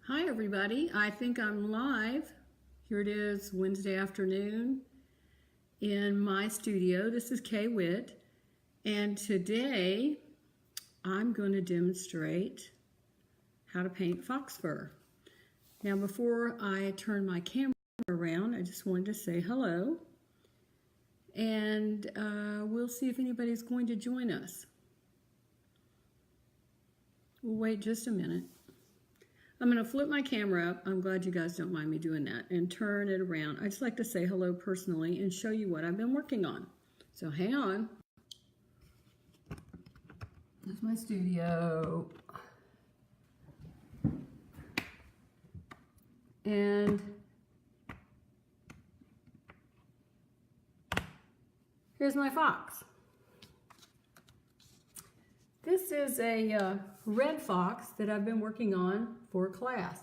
Hi everybody, I think I'm live. Here it is, Wednesday afternoon in my studio. This is Kay Witt, and today I'm going to demonstrate how to paint fox fur. Now before I turn my camera around, I just wanted to say hello, and we'll see if anybody's going to join us. We'll wait just a minute. I'm going to flip my camera up. I'm glad you guys don't mind me doing that, and turn it around. I just like to say hello personally and show you what I've been working on. So hang on. There's my studio. And here's my fox. This is a red fox that I've been working on for class.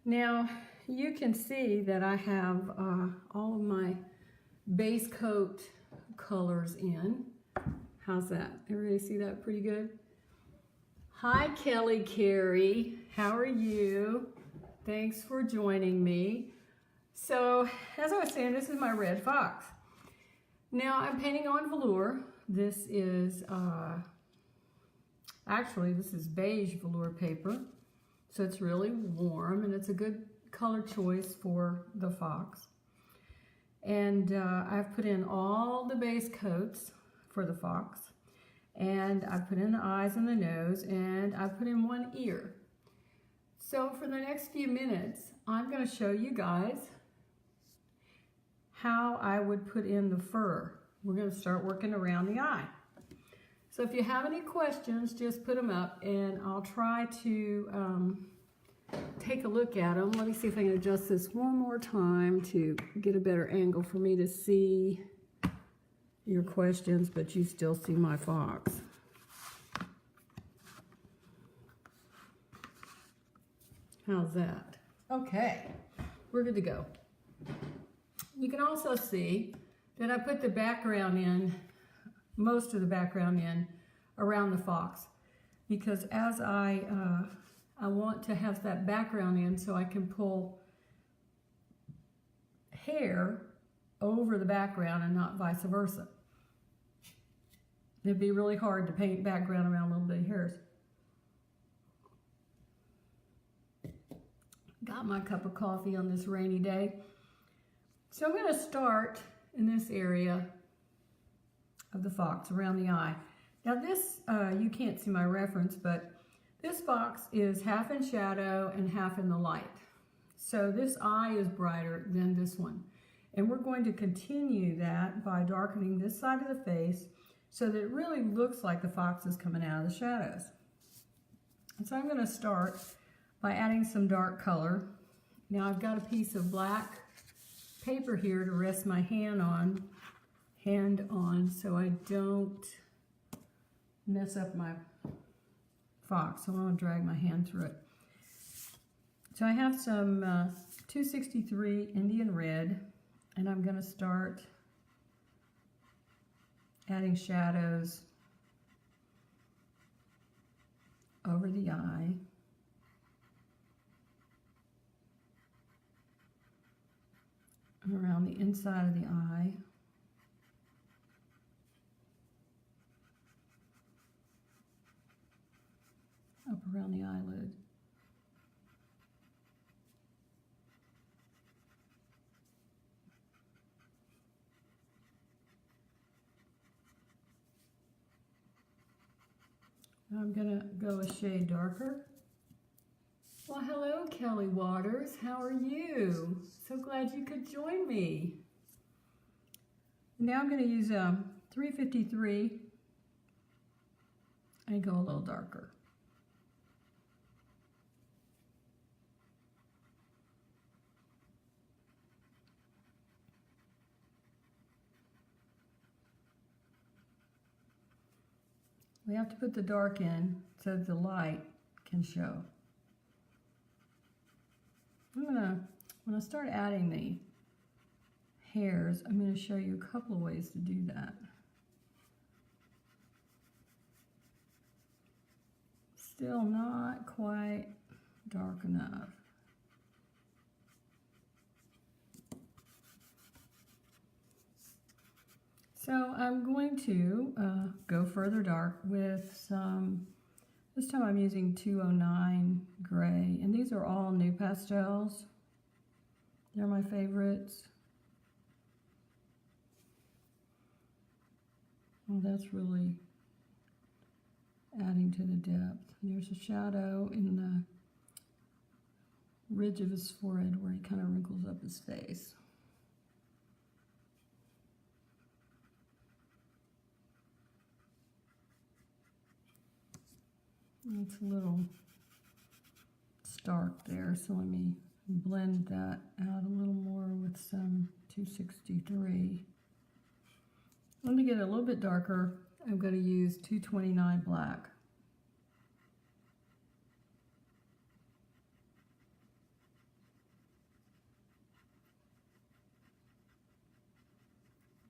Now you can see that I have all of my base coat colors in. How's that? Everybody see that pretty good? Hi Kelly Carey, how are you? Thanks for joining me. So as I was saying, this is my red fox. Now I'm painting on velour. This is actually, this is beige velour paper, so it's really warm and it's a good color choice for the fox. And I've put in all the base coats for the fox, and I've put in the eyes and the nose, and I've put in one ear. So for the next few minutes, I'm going to show you guys how I would put in the fur. We're going to start working around the eye. So if you have any questions, just put them up and I'll try to take a look at them. Let me see if I can adjust this one more time to get a better angle for me to see your questions, but you still see my fox. How's that? Okay, we're good to go. You can also see that I put the background in, most of the background in around the fox, because as I want to have that background in so I can pull hair over the background and not vice versa. It'd be really hard to paint background around little bitty hairs. Got my cup of coffee on this rainy day. So I'm going to start in this area of the fox around the eye. Now this, you can't see my reference, but this fox is half in shadow and half in the light. So this eye is brighter than this one. And we're going to continue that by darkening this side of the face so that it really looks like the fox is coming out of the shadows. And so I'm going to start by adding some dark color. Now I've got a piece of black paper here to rest my hand on so I don't mess up my fox. So I want to drag my hand through it. So I have some 263 Indian red, and I'm going to start adding shadows over the eye. Around the inside of the eye. Up around the eyelid. Now I'm going to go a shade darker. Well, hello, Kelly Waters. How are you? So glad you could join me. Now I'm going to use 353 and go a little darker. We have to put the dark in so that the light can show. When I start adding the hairs, I'm going to show you a couple of ways to do that. Still not quite dark enough. So I'm going to go further dark with some, this time I'm using 209 gray, and these are all new pastels. They're my favorites. Oh, that's really adding to the depth. There's a shadow in the ridge of his forehead where he kind of wrinkles up his face. It's a little stark there, so let me blend that out a little more with some 263. Let me get it a little bit darker. I'm going to use 229 black.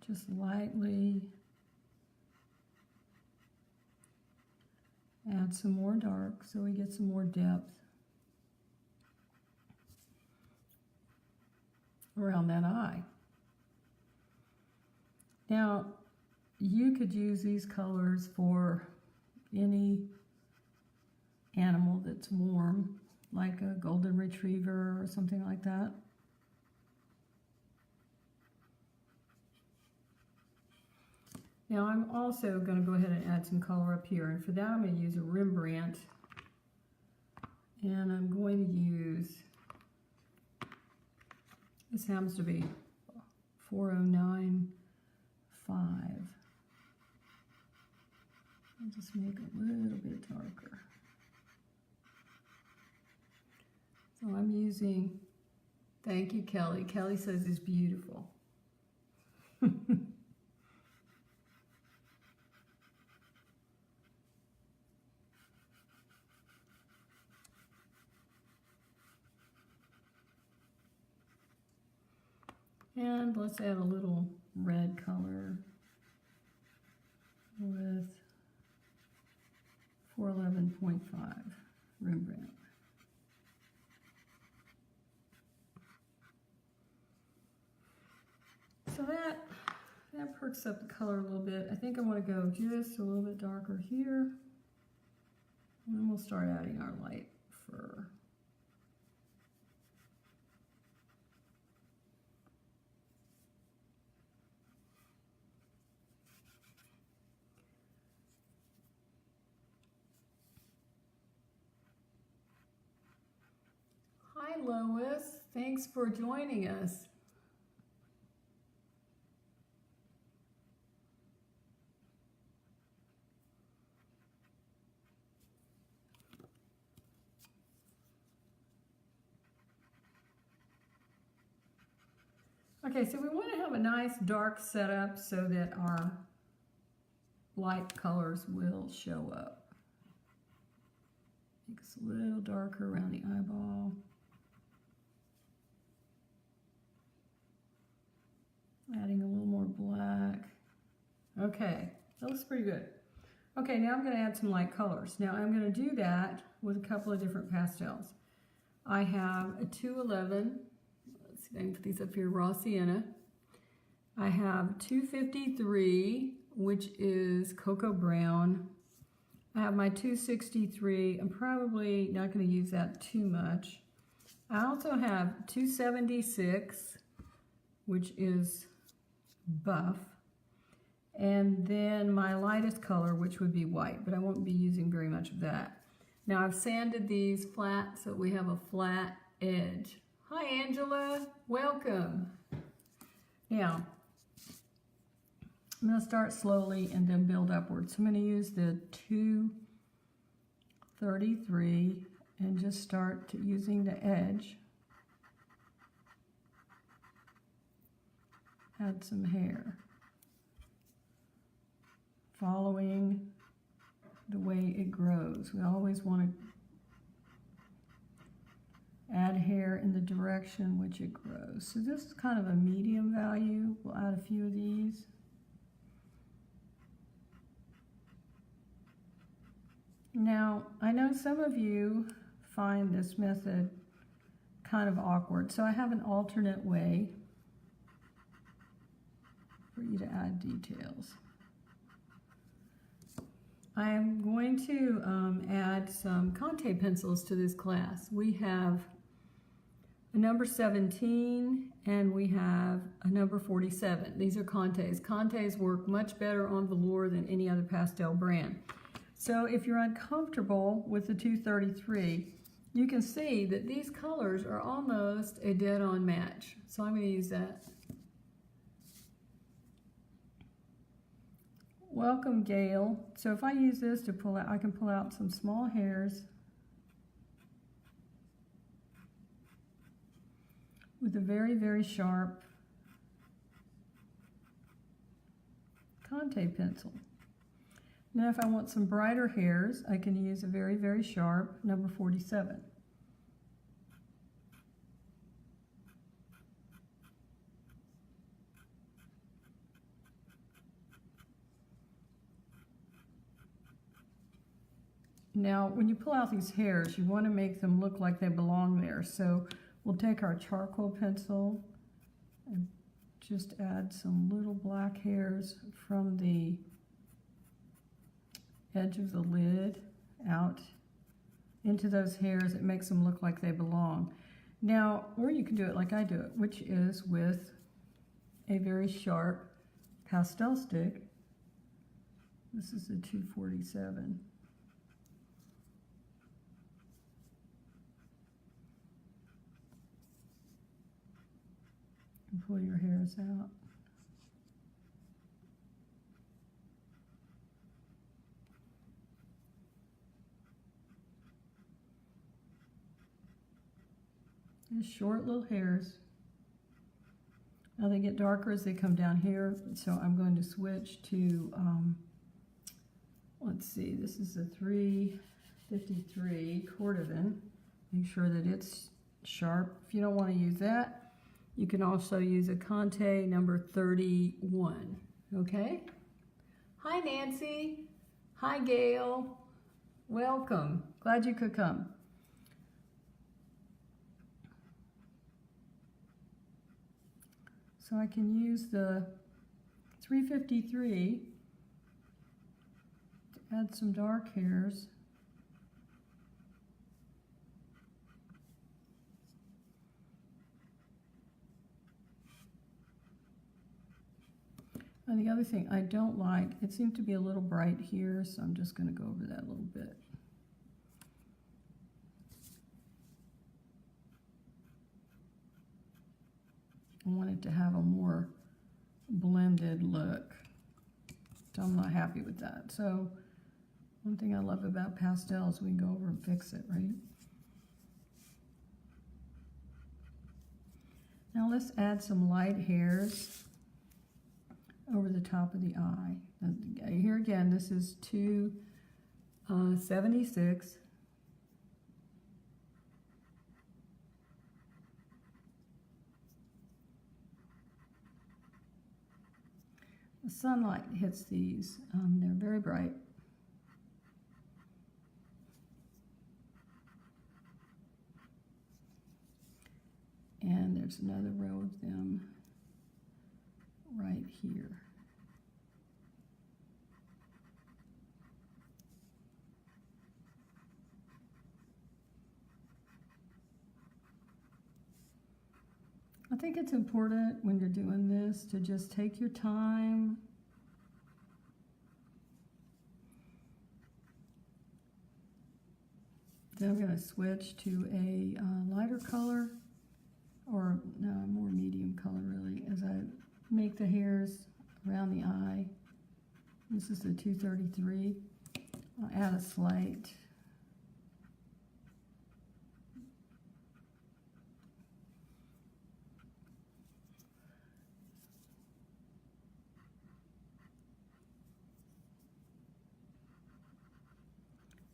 Just lightly add some more dark so we get some more depth around that eye. Now, you could use these colors for any animal that's warm, like a golden retriever or something like that. Now I'm also going to go ahead and add some color up here, and for that I'm going to use a Rembrandt, and I'm going to use, this happens to be 4095. I'll just make it a little bit darker. So I'm using, thank you Kelly. Kelly says it's beautiful. And let's add a little red color with 411.5 Rembrandt. So that perks up the color a little bit. I think I want to go just a little bit darker here. And then we'll start adding our light fur. Hi Lois, thanks for joining us. Okay, so we want to have a nice dark setup so that our light colors will show up. Make us a little darker around the eyeball. Adding a little more black. Okay, that looks pretty good. Okay, now I'm going to add some light colors. Now I'm going to do that with a couple of different pastels. I have a 211, let's see if I can put these up here, raw sienna. I have 253, which is cocoa brown. I have my 263. I'm probably not going to use that too much. I also have 276, which is buff, and then my lightest color, which would be white, but I won't be using very much of that. Now I've sanded these flat so we have a flat edge. Hi Angela, welcome. Now I'm going to start slowly and then build upwards. So I'm going to use the 233 and just start using the edge. Add some hair, following the way it grows. We always want to add hair in the direction which it grows. So this is kind of a medium value. We'll add a few of these. Now, I know some of you find this method kind of awkward. So I have an alternate way for you to add details. I am going to add some Conte pencils to this class. We have a number 17 and we have a number 47. These are Contes. Contes work much better on velour than any other pastel brand. So if you're uncomfortable with the 233, you can see that these colors are almost a dead-on match. So I'm going to use that. Welcome, Gail. So if I use this to pull out, I can pull out some small hairs with a very, very sharp Conte pencil. Now if I want some brighter hairs, I can use a very, very sharp number 47. Now, when you pull out these hairs, you want to make them look like they belong there. So we'll take our charcoal pencil and just add some little black hairs from the edge of the lid out into those hairs. It makes them look like they belong. Now, or you can do it like I do it, which is with a very sharp pastel stick. This is the 247. Pull your hairs out. Just short little hairs. Now they get darker as they come down here, so I'm going to switch to, let's see, this is a 353 Cordovan. Make sure that it's sharp. If you don't want to use that, you can also use a Conte number 31, okay? Hi, Nancy. Hi, Gail. Welcome. Glad you could come. So I can use the 353 to add some dark hairs. And the other thing I don't like, it seemed to be a little bright here, so I'm just going to go over that a little bit. I want it to have a more blended look, so I'm not happy with that. So one thing I love about pastels, we can go over and fix it, right? Now let's add some light hairs over the top of the eye. Here again, this is 276. The sunlight hits these. They're very bright. And there's another row of them right here. I think it's important when you're doing this to just take your time. Then I'm going to switch to a lighter color, or no, more medium color really, as I make the hairs around the eye. This is the 233. I'll add a slight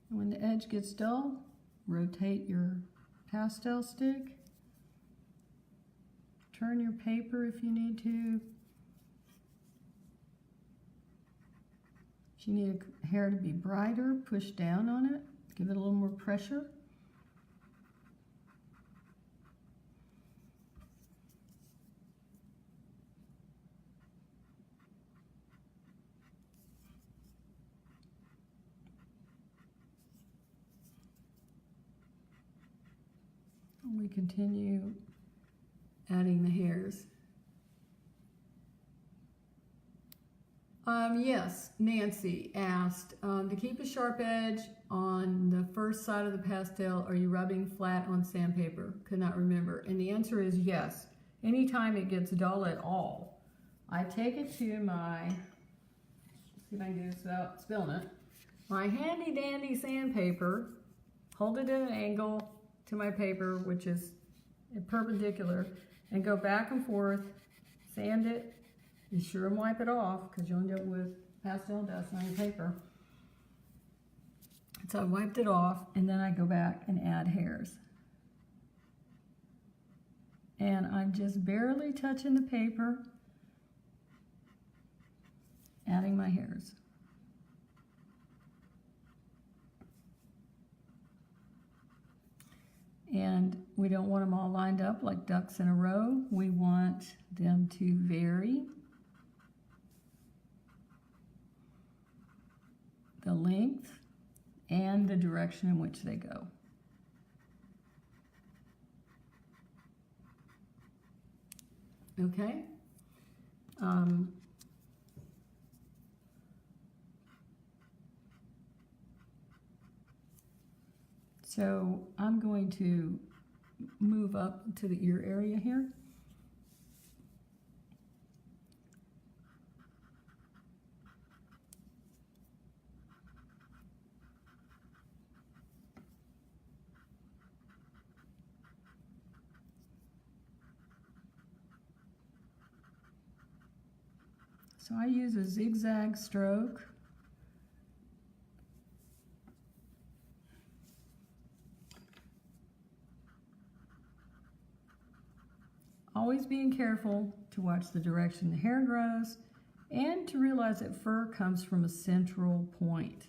when the edge gets dull, rotate your pastel stick. Turn your paper if you need to. If you need a hair to be brighter, push down on it. Give it a little more pressure. we continue adding the hairs. Yes, Nancy asked, to keep a sharp edge on the first side of the pastel, are you rubbing flat on sandpaper? Could not remember. And the answer is yes. Anytime it gets dull at all, I take it to my, let's see if I can do this without spilling it, my handy dandy sandpaper, hold it at an angle to my paper, which is perpendicular, and go back and forth, sand it. Be sure and wipe it off because you'll end up with pastel dust on your paper. So I wiped it off, and then I go back and add hairs. And I'm just barely touching the paper, adding my hairs. And we don't want them all lined up like ducks in a row. We want them to vary. The length and the direction in which they go. Okay. So I'm going to move up to the ear area here. So I use a zigzag stroke. Always being careful to watch the direction the hair grows and to realize that fur comes from a central point.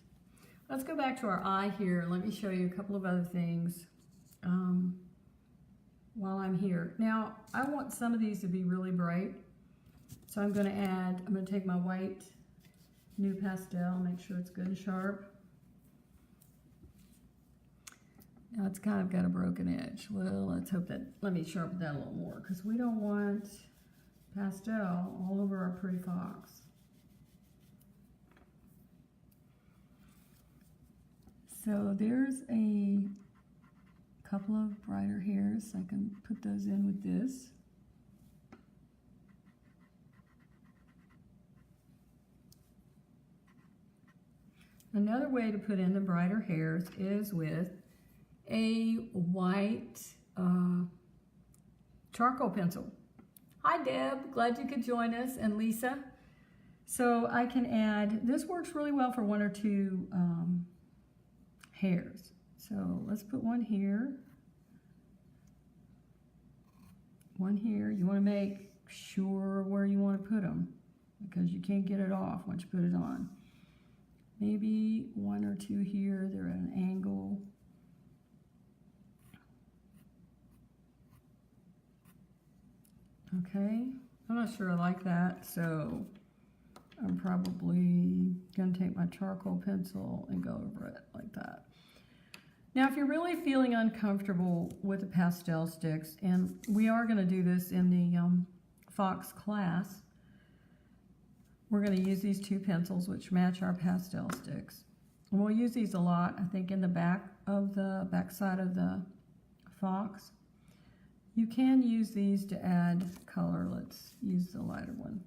Let's go back to our eye here. Let me show you a couple of other things while I'm here. Now, I want some of these to be really bright. So I'm going to take my white new pastel, make sure it's good and sharp. Now it's kind of got a broken edge. Well, let's hope that, let me sharpen that a little more because we don't want pastel all over our pretty fox. So there's a couple of brighter hairs. I can put those in with this. Another way to put in the brighter hairs is with a white charcoal pencil. Hi Deb, glad you could join us, and Lisa. So I can add, this works really well for one or two hairs. So let's put one here. One here. You want to make sure where you want to put them because you can't get it off once you put it on. Maybe one or two here, they're at an angle. Okay, I'm not sure I like that, so I'm probably gonna take my charcoal pencil and go over it like that. Now, if you're really feeling uncomfortable with the pastel sticks, and we are gonna do this in the Fox class, we're going to use these two pencils which match our pastel sticks. And we'll use these a lot, I think, in the back side of the fox. You can use these to add color. Let's use the lighter one.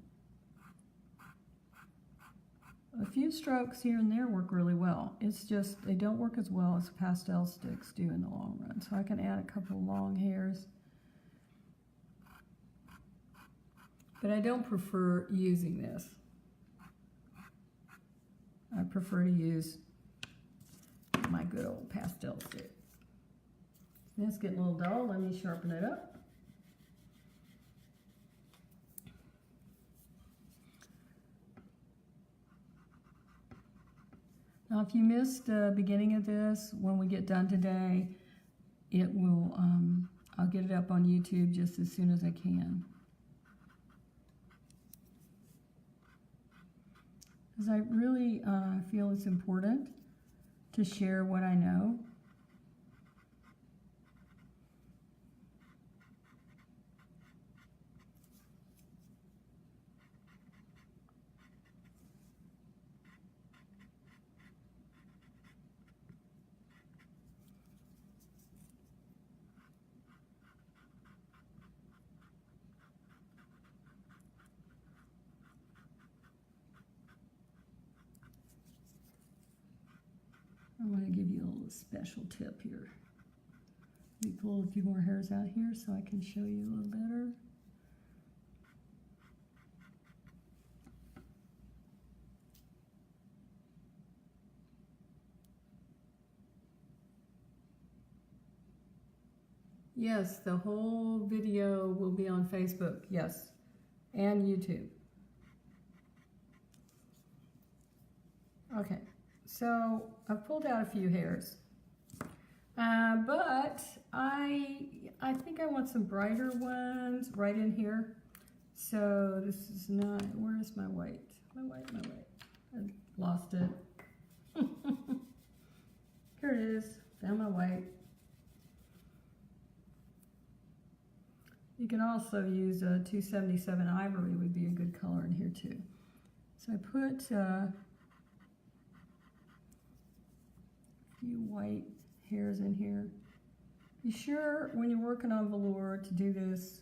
A few strokes here and there work really well. It's just they don't work as well as pastel sticks do in the long run. So I can add a couple of long hairs. But I don't prefer using this. I prefer to use my good old pastel stick. It's getting a little dull. Let me sharpen it up. Now, if you missed the beginning of this, when we get done today, it will, I'll get it up on YouTube just as soon as I can. Because I really feel it's important to share what I know. little special tip here. Let me pull a few more hairs out here so I can show you a little better. Yes, the whole video will be on Facebook, yes, and YouTube. Okay, so I've pulled out a few hairs, but I think I want some brighter ones right in here. So this is not, where is my white? My white. I lost it. Here it is, found my white. You can also use a 277 ivory, would be a good color in here too. So I put a few white hairs in here. Be sure when you're working on velour to do this,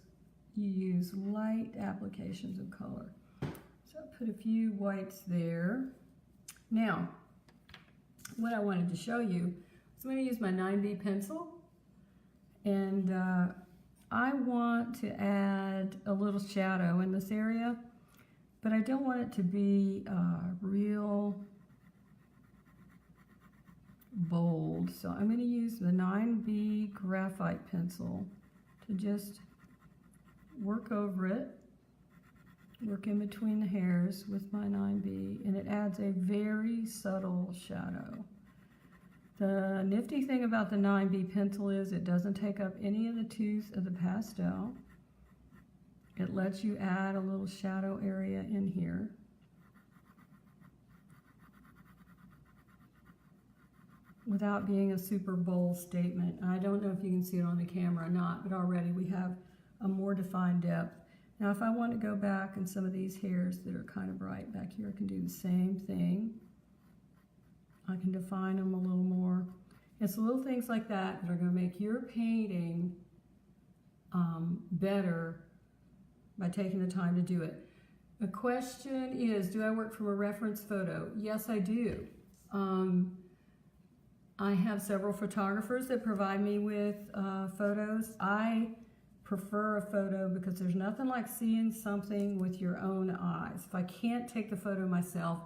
you use light applications of color. So I put a few whites there. Now, what I wanted to show you is I'm going to use my 9B pencil, and I want to add a little shadow in this area, but I don't want it to be real bold. So I'm going to use the 9B graphite pencil to just work over it, work in between the hairs with my 9B, and it adds a very subtle shadow. The nifty thing about the 9B pencil is it doesn't take up any of the tooth of the pastel. It lets you add a little shadow area in here. Without being a super bold statement. I don't know if you can see it on the camera or not, but already we have a more defined depth. Now if I want to go back in some of these hairs that are kind of bright back here, I can do the same thing. I can define them a little more. It's little things like that that are going to make your painting better by taking the time to do it. The question is, do I work from a reference photo? Yes, I do. I have several photographers that provide me with photos. I prefer a photo because there's nothing like seeing something with your own eyes. If I can't take the photo myself,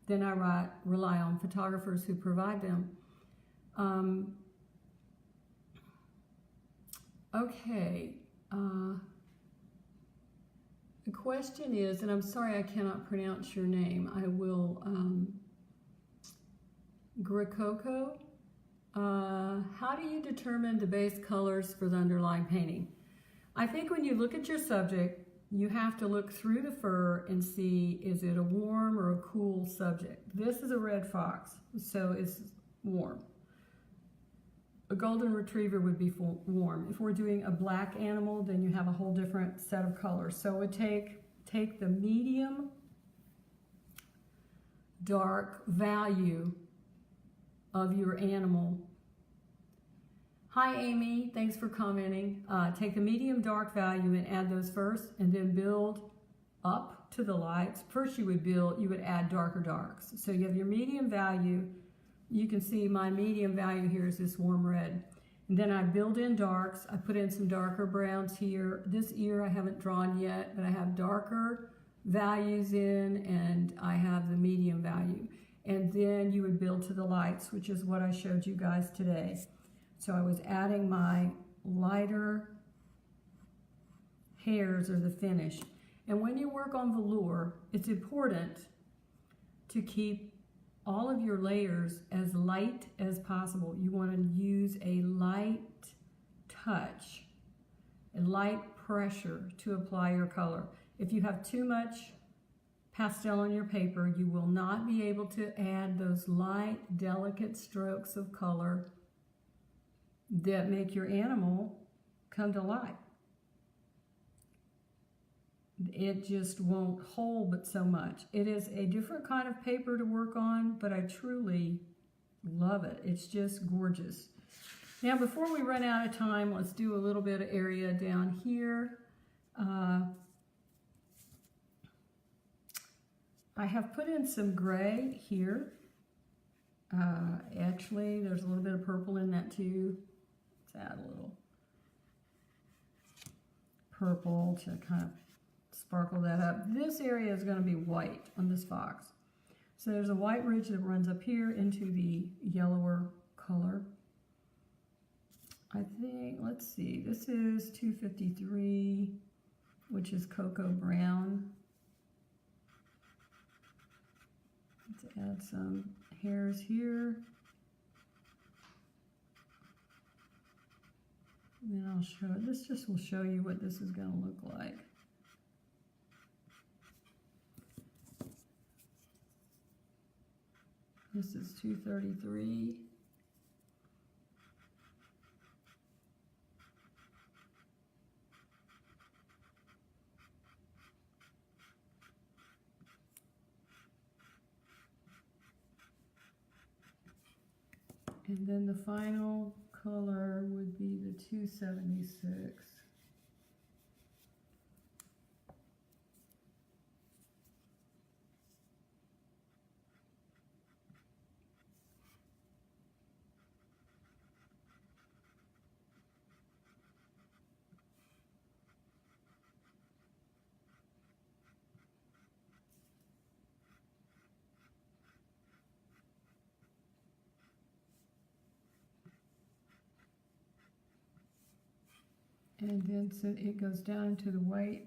then I rely on photographers who provide them. Okay. The question is, and I'm sorry I cannot pronounce your name. I will, Grecoco. How do you determine the base colors for the underlying painting? I think when you look at your subject, you have to look through the fur and see, is it a warm or a cool subject? This is a red fox, so it's warm. A golden retriever would be warm. If we're doing a black animal, then you have a whole different set of colors. So it would take the medium dark value of your animal. Hi Amy, thanks for commenting. Take the medium dark value and add those first, and then build up to the lights. First you would add darker darks. So you have your medium value. You can see my medium value here is this warm red. And then I build in darks. I put in some darker browns here. This ear I haven't drawn yet, but I have darker values in, and I have the medium value. And then you would build to the lights, which is what I showed you guys today. So I was adding my lighter hairs or the finish. And when you work on velour, it's important to keep all of your layers as light as possible. You want to use a light touch, a light pressure to apply your color. If you have too much pastel on your paper, you will not be able to add those light, delicate strokes of color that make your animal come to life. It just won't hold but so much. It is a different kind of paper to work on, but I truly love it. It's just gorgeous. Now, before we run out of time, let's do a little bit of area down here. I have put in some gray here. Actually, there's a little bit of purple in that too. Let's add a little purple to kind of sparkle that up. This area is going to be white on this fox. So there's a white ridge that runs up here into the yellower color. I think, let's see, this is 253, which is cocoa brown. Let's add some hairs here. And then I'll show it. This just will show you what this is going to look like. This is 233. And then the final color would be the 276. And then so it goes down into the white.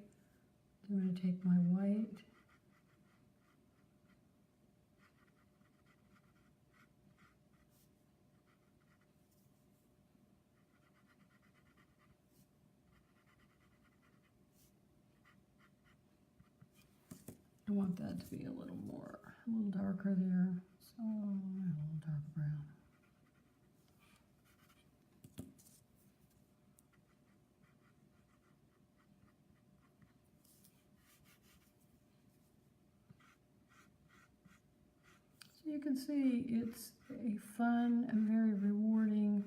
I'm going to take my white. I want that to be a little darker there. So a little dark brown. You can see it's a fun and very rewarding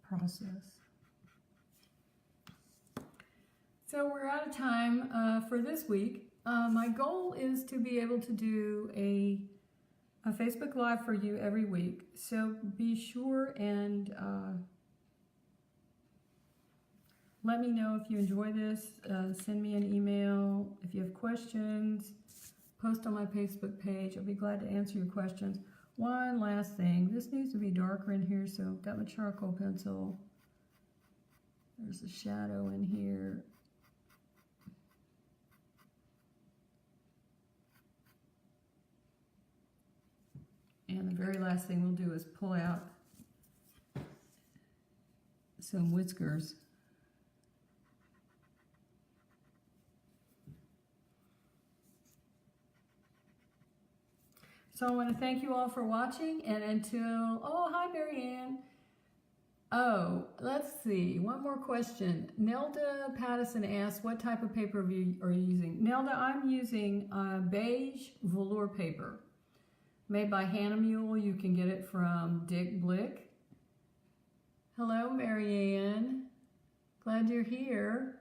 process. So we're out of time for this week. My goal is to be able to do a Facebook Live for you every week. So be sure and let me know if you enjoy this. Send me an email if you have questions. Post on my Facebook page. I'll be glad to answer your questions. One last thing. This needs to be darker in here, so I've got my charcoal pencil. There's a shadow in here. And the very last thing we'll do is pull out some whiskers. So I want to thank you all for watching, and until, oh, hi, Marianne. Oh, let's see, one more question. Nelda Pattison asks, what type of paper are you using? Nelda, I'm using beige velour paper, made by Hannah Mule. You can get it from Dick Blick. Hello, Marianne. Glad you're here.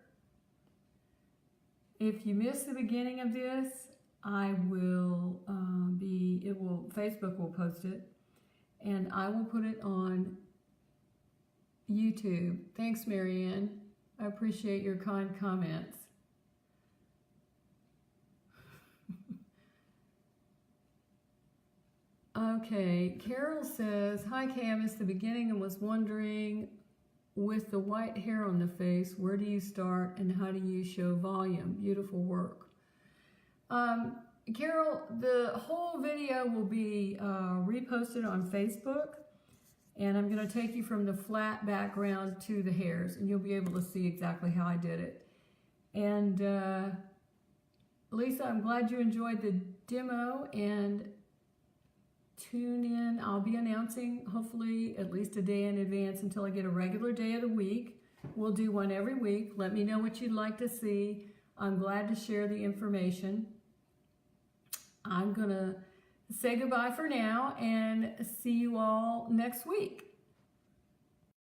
If you missed the beginning of this, I will Facebook will post it, and I will put it on YouTube. Thanks, Marianne. I appreciate your kind comments. Okay, Carol says, hi Kay, I missed the beginning and was wondering, with the white hair on the face, where do you start and how do you show volume? Beautiful work. Carol, the whole video will be reposted on Facebook, and I'm going to take you from the flat background to the hairs, and you'll be able to see exactly how I did it. And Lisa, I'm glad you enjoyed the demo, and tune in. I'll be announcing hopefully at least a day in advance until I get a regular day of the week. We'll do one every week. Let me know what you'd like to see. I'm glad to share the information. I'm going to say goodbye for now and see you all next week.